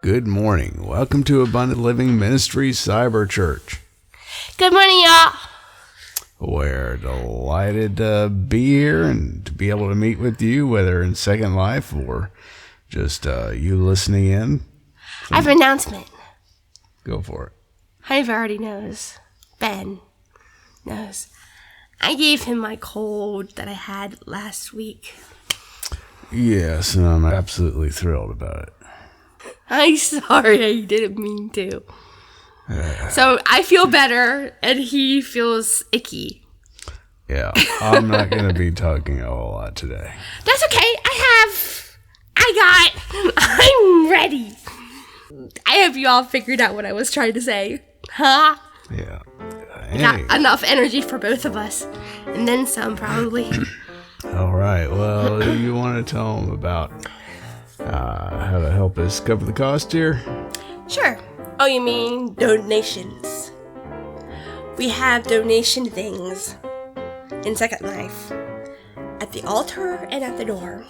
Good morning. Welcome to Abundant Living Ministry CyberChurch. Good morning, y'all. We're delighted to be here and to be able to meet with you, whether in Second Life or just you listening in. I have an announcement. Go for it. Hunter already knows. Ben knows. I gave him my cold that I had last week. Yes, and I'm absolutely thrilled about it. I'm sorry, I didn't mean to. So I feel better, and he feels icky. Yeah, I'm not going to be talking a whole lot today. That's okay. I'm ready. I hope you all figured out what I was trying to say. Huh? Yeah. Got enough energy for both of us. And then some, probably. All right. Well, you want to tell them about how to help us cover the cost here? Sure. Oh, you mean donations? We have donation things in Second Life at the altar and at the door.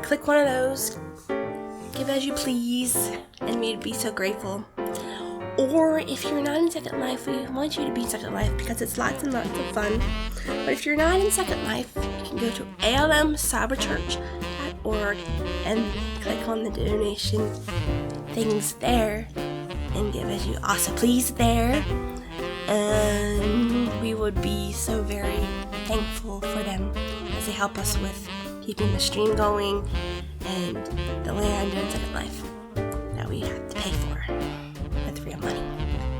Click one of those, give as you please, and we'd be so grateful. Or if you're not in Second Life, we want you to be in Second Life because it's lots and lots of fun. But if you're not in Second Life, you can go to almcyberchurch.org and click on the donation things there and give as you also please there. And we would be so very thankful for them as they help us with keeping the stream going and the land in Second Life that we have to pay for with real money.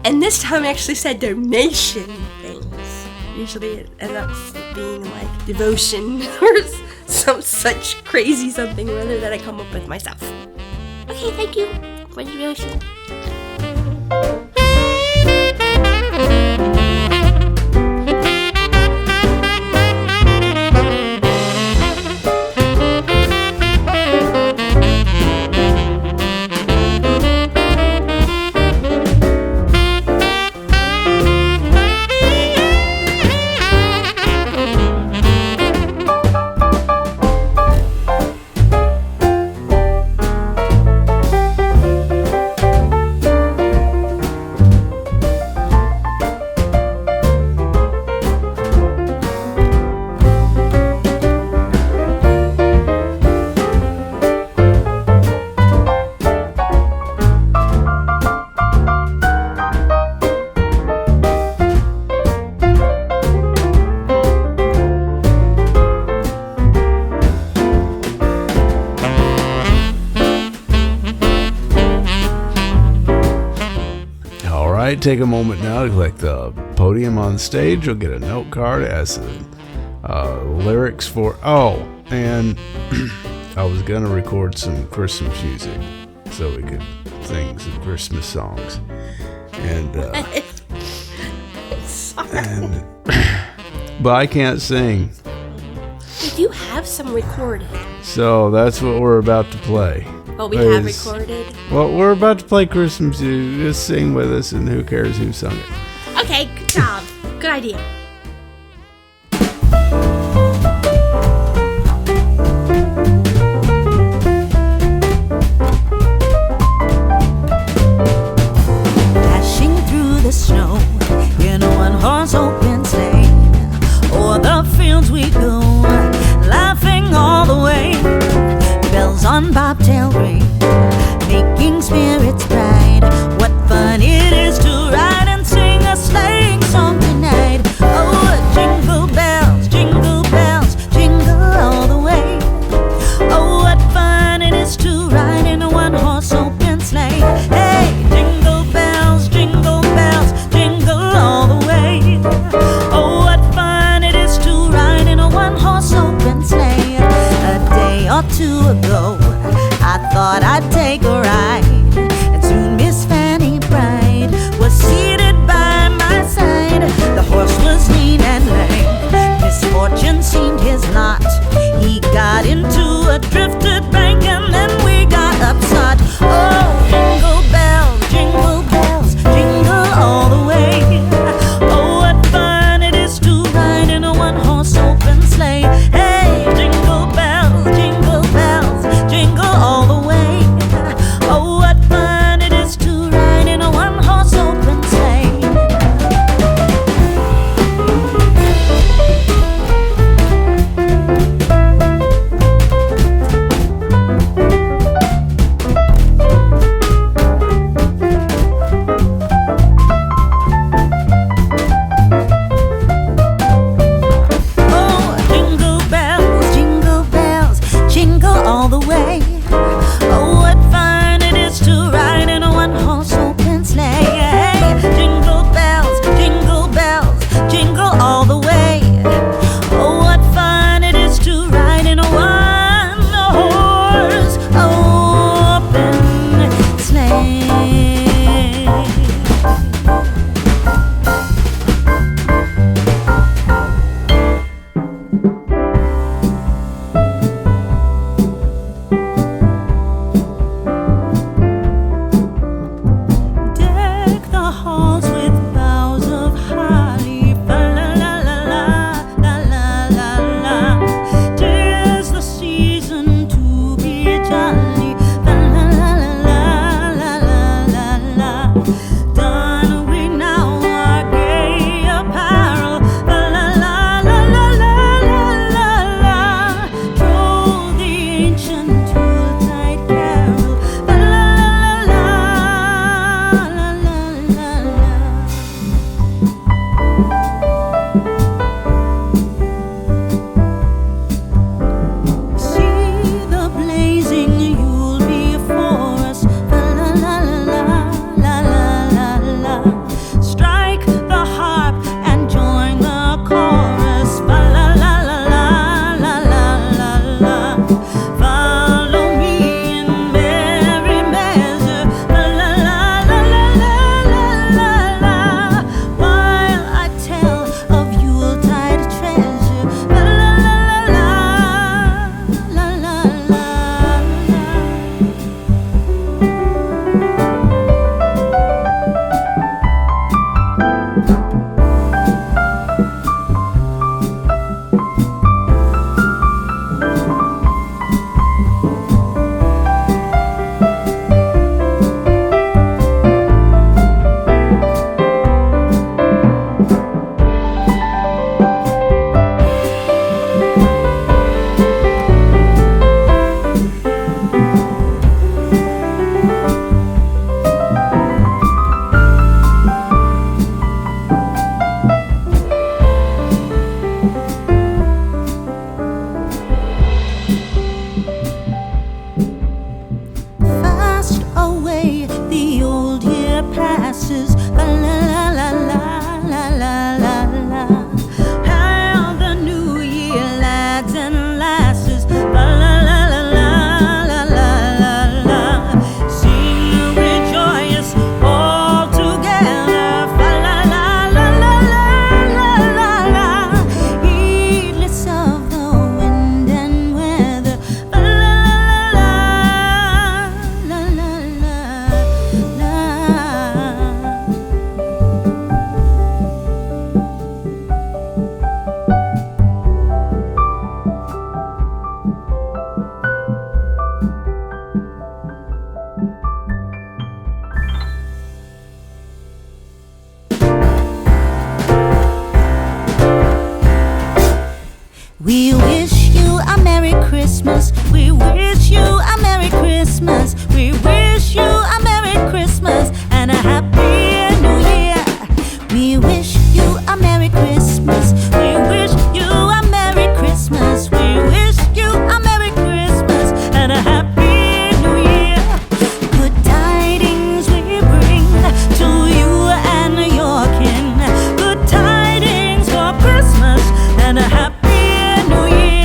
And this time I actually said donation things. Usually it ends up being like devotion or some such crazy something or other that I come up with myself. Okay, thank you for the devotion. Take a moment now to click the podium on stage. You'll get a note card as the lyrics for... Oh, and I was going to record some Christmas music so we could sing some Christmas songs. But I can't sing. We do have some recorded. So that's what we're about to play. Oh, we have recorded? Well, we're about to play Christmas music. Just sing with us, and who cares who sung it. Okay, good job. Good idea. Dashing through the snow in a one-horse open sleigh, o'er the fields we go, laughing all the way. Bells on bobtail ring, making spirits bright. What fun it is to ride and sing a sleighing song tonight. Oh, We wish you a Merry Christmas. We wish you a Merry Christmas. We wish you a Merry Christmas and a Happy New Year. We wish you a Merry Christmas. We wish you a Merry Christmas. We wish you a Merry Christmas and a Happy New Year. Good tidings we bring to you and your kin. Good tidings for Christmas and a Happy New Year.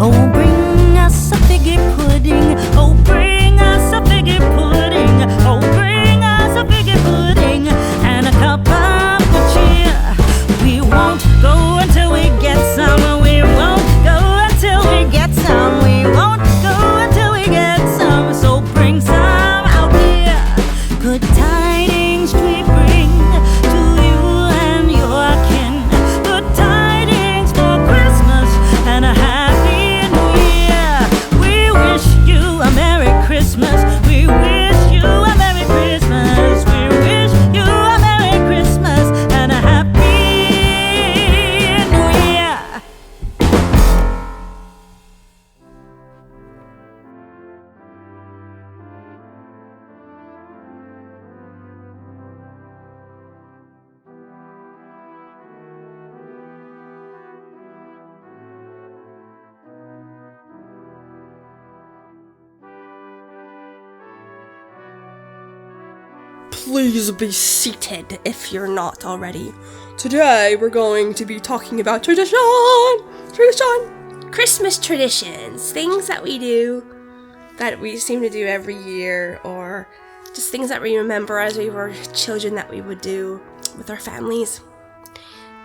Oh, bring us a figgy pudding. Oh, bring us a figgy pudding. Oh, bring us a figgy pudding and a cup of good cheer. We won't go until we get some. We won't go until we get some. We won't go until we get some. So bring some out here. Good tidings we bring to you and your kin. Good tidings for Christmas and a Happy New Year. We wish you a Merry Christmas. We wish you a Merry Christmas. We wish you a Merry Christmas and a Happy New Year. Please be seated if you're not already. Today we're going to be talking about tradition! Christmas traditions. Things that we do that we seem to do every year, or just things that we remember as we were children that we would do with our families.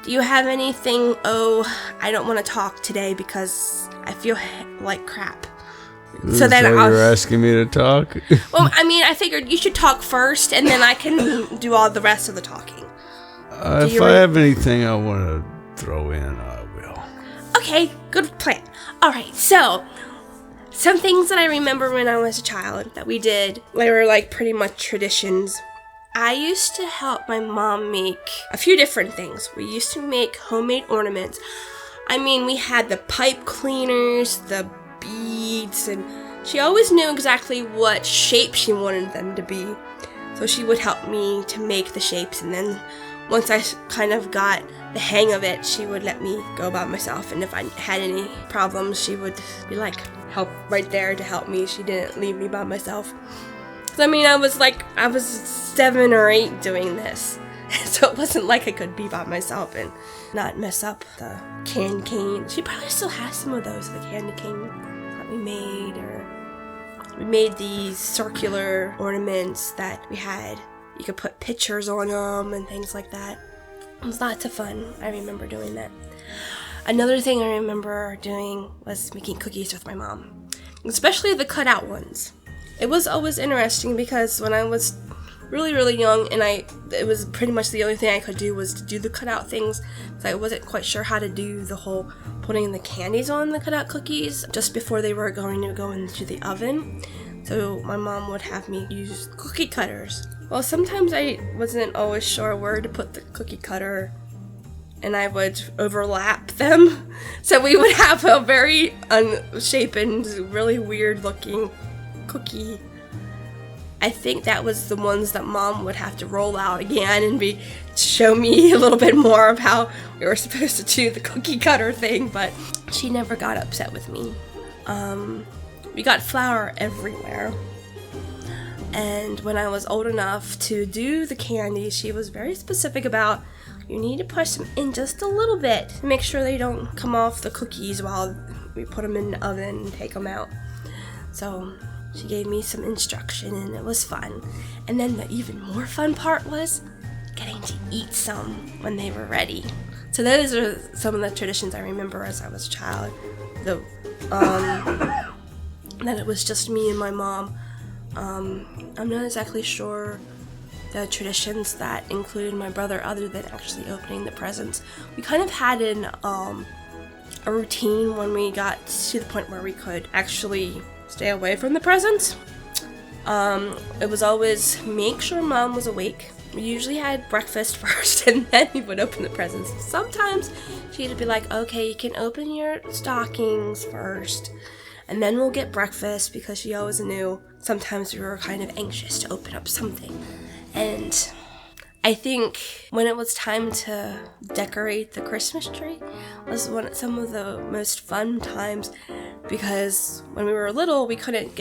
Do you have anything? Oh, I don't want to talk today because I feel like crap. So then you're asking me to talk? Well, I mean, I figured you should talk first, and then I can do all the rest of the talking. If I have anything I want to throw in, I will. Okay, good plan. All right, so some things that I remember when I was a child that we did, they were like pretty much traditions. I used to help my mom make a few different things. We used to make homemade ornaments. I mean, we had the pipe cleaners, the beads, and she always knew exactly what shape she wanted them to be. So she would help me to make the shapes, and then once I kind of got the hang of it, she would let me go by myself, and if I had any problems, she would be like, help right there to help me. She didn't leave me by myself. So I mean, I was 7 or 8 doing this. So it wasn't like I could be by myself and not mess up the candy cane. She probably still has some of those, the candy cane that we made, or we made these circular ornaments that we had. You could put pictures on them and things like that. It was lots of fun. I remember doing that. Another thing I remember doing was making cookies with my mom, especially the cutout ones. It was always interesting because when I was really young, and it was pretty much the only thing I could do was to do the cutout things, because I wasn't quite sure how to do the whole putting the candies on the cutout cookies just before they were going to go into the oven. So my mom would have me use cookie cutters. Well, sometimes I wasn't always sure where to put the cookie cutter, and I would overlap them. So we would have a very unshapen, really weird looking cookie. I think that was the ones that Mom would have to roll out again and show me a little bit more of how we were supposed to do the cookie cutter thing, but she never got upset with me. We got flour everywhere. And when I was old enough to do the candy, she was very specific about, you need to push them in just a little bit to make sure they don't come off the cookies while we put them in the oven and take them out. So she gave me some instruction, and it was fun. And then the even more fun part was getting to eat some when they were ready. So those are some of the traditions I remember as I was a child. That it was just me and my mom. I'm not exactly sure the traditions that included my brother other than actually opening the presents. We kind of had a routine when we got to the point where we could actually stay away from the presents. It was always make sure Mom was awake. We usually had breakfast first and then we would open the presents. Sometimes she'd be like, okay, you can open your stockings first and then we'll get breakfast, because she always knew sometimes we were kind of anxious to open up something. And I think when it was time to decorate the Christmas tree was some of the most fun times, because when we were little we couldn't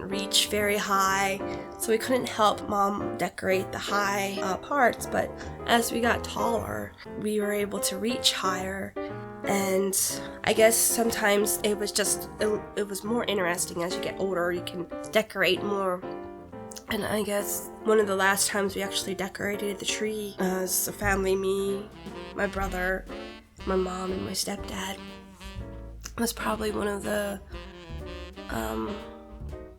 reach very high, so we couldn't help Mom decorate the high parts, but as we got taller we were able to reach higher. And I guess sometimes it was more interesting as you get older. You can decorate more. And I guess one of the last times we actually decorated the tree as a family, me, my brother, my mom, and my stepdad, was probably one of the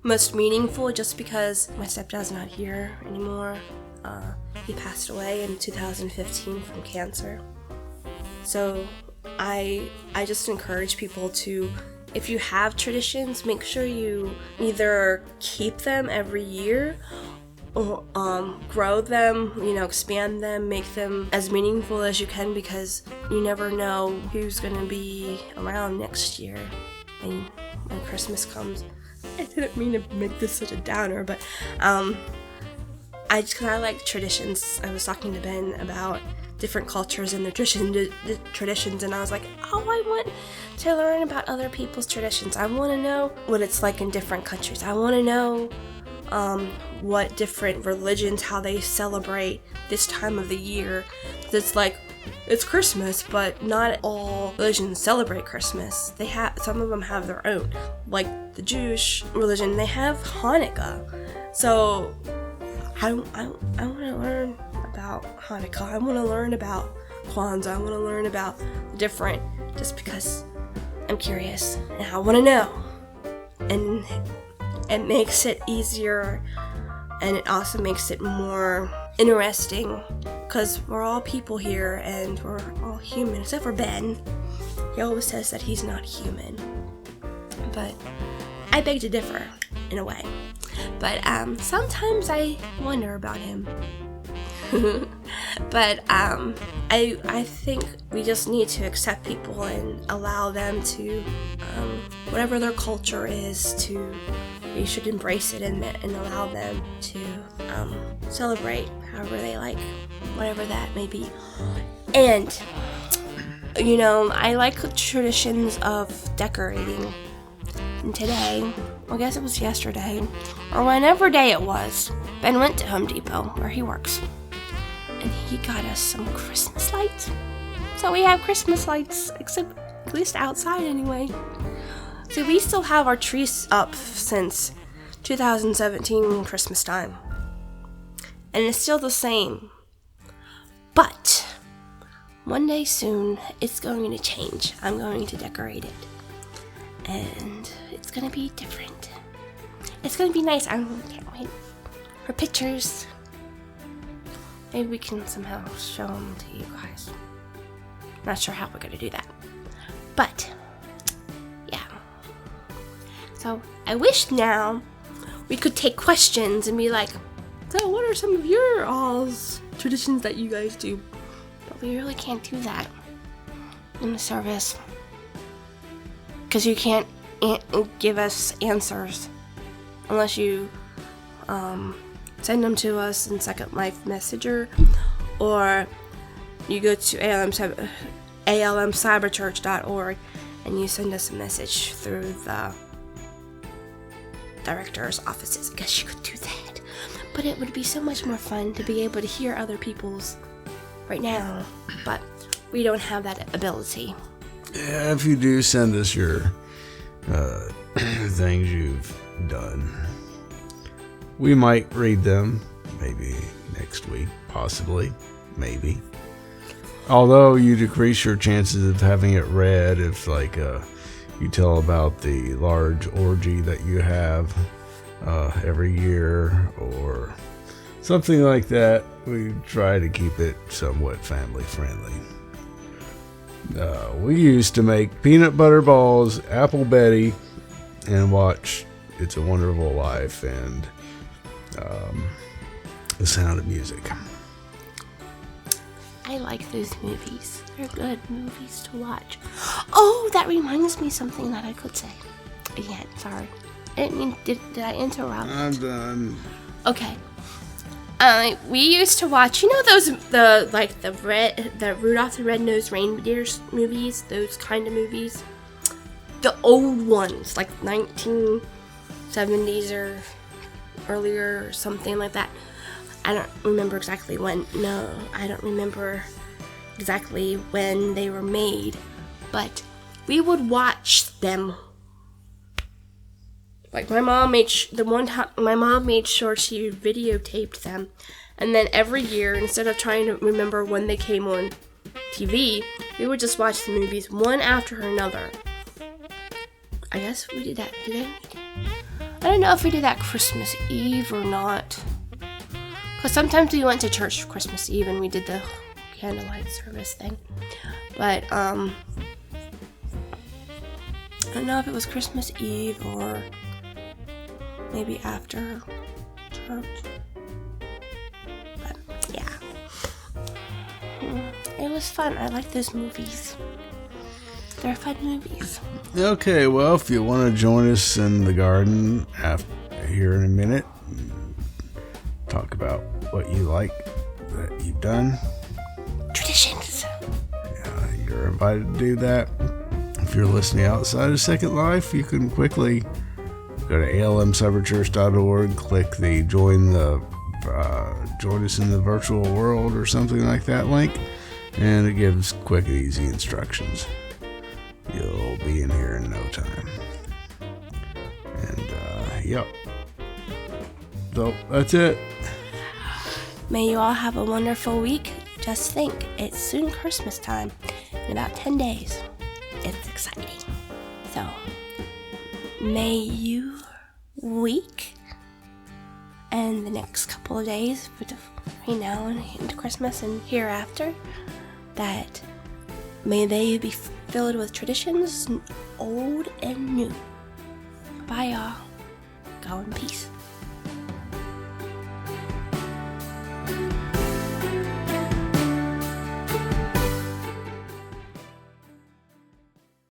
most meaningful, just because my stepdad's not here anymore. He passed away in 2015 from cancer. So I just encourage people to, if you have traditions, make sure you either keep them every year or grow them, expand them, make them as meaningful as you can, because you never know who's going to be around next year when Christmas comes. I didn't mean to make this such a downer, but I like traditions. I was talking to Ben about different cultures and the traditions, and I was like, I want to learn about other people's traditions. I want to know what it's like in different countries. I want to know what different religions, how they celebrate this time of the year. It's Christmas, but not all religions celebrate Christmas. Some of them have their own, like the Jewish religion, they have Hanukkah. So I want to learn about Hanukkah. I want to learn about Kwanzaa. I want to learn about different, just because I'm curious and I want to know. And it makes it easier, and it also makes it more interesting, because we're all people here and we're all human, except for Ben. He always says that he's not human, but I beg to differ in a way. But sometimes I wonder about him. But I think we just need to accept people and allow them to, whatever their culture is, we should embrace it and allow them to celebrate however they like, whatever that may be. And I like traditions of decorating. And today, I guess it was yesterday, or whenever day it was, Ben went to Home Depot, where he works, and he got us some Christmas lights. So we have Christmas lights, except at least outside anyway. So we still have our trees up since 2017 Christmas time. And it's still the same. But one day soon, it's going to change. I'm going to decorate it. And it's going to be different. It's going to be nice. I can't wait for pictures. Maybe we can somehow show them to you guys. Not sure how we're going to do that. But, yeah. So, I wish now we could take questions and be like, so what are some of your all's traditions that you guys do? But we really can't do that in the service, because you can't give us answers unless you send them to us in Second Life Messenger, or you go to almcyberchurch.org and you send us a message through the director's offices. I guess you could do that. But it would be so much more fun to be able to hear other people's right now. But we don't have that ability. Yeah, if you do send us your things you've done, we might read them maybe next week, possibly, maybe. although you decrease your chances of having it read if, like, you tell about the large orgy that you have every year or something like that. We try to keep it somewhat family friendly. We used to make peanut butter balls, Apple Betty, and watch It's a Wonderful Life and The Sound of Music. I like those movies. They're good movies to watch. Oh, that reminds me something that I could say. Again, sorry. I didn't mean, did I interrupt? I'm done. Okay. We used to watch, you know the Rudolph the Red-Nosed Reindeer movies, those kind of movies? The old ones, like 1970s or earlier or something like that. I don't remember exactly when. No, I don't remember exactly when they were made, but we would watch them. Like my mom made sure she videotaped them, and then every year, instead of trying to remember when they came on TV, we would just watch the movies one after another. I guess we did that. I don't know if we did that Christmas Eve or not. Because sometimes we went to church for Christmas Eve and we did the candlelight service thing. But, I don't know if it was Christmas Eve or maybe after church. But, yeah. It was fun. I like those movies. They're fun movies. Okay, well, if you want to join us in the garden here in a minute, talk about what you like that you've done. Traditions. Yeah, you're invited to do that. If you're listening outside of Second Life, you can quickly go to almcyberchurch.org, click the join us in the virtual world or something like that link, and it gives quick and easy instructions. You'll be in here in no time. And, yep. So, that's it. May you all have a wonderful week. Just think, it's soon Christmas time. In about 10 days. It's exciting. So, may you week and the next couple of days between now and into Christmas and hereafter, that may they be filled with traditions, old and new. Bye, y'all. Go in peace.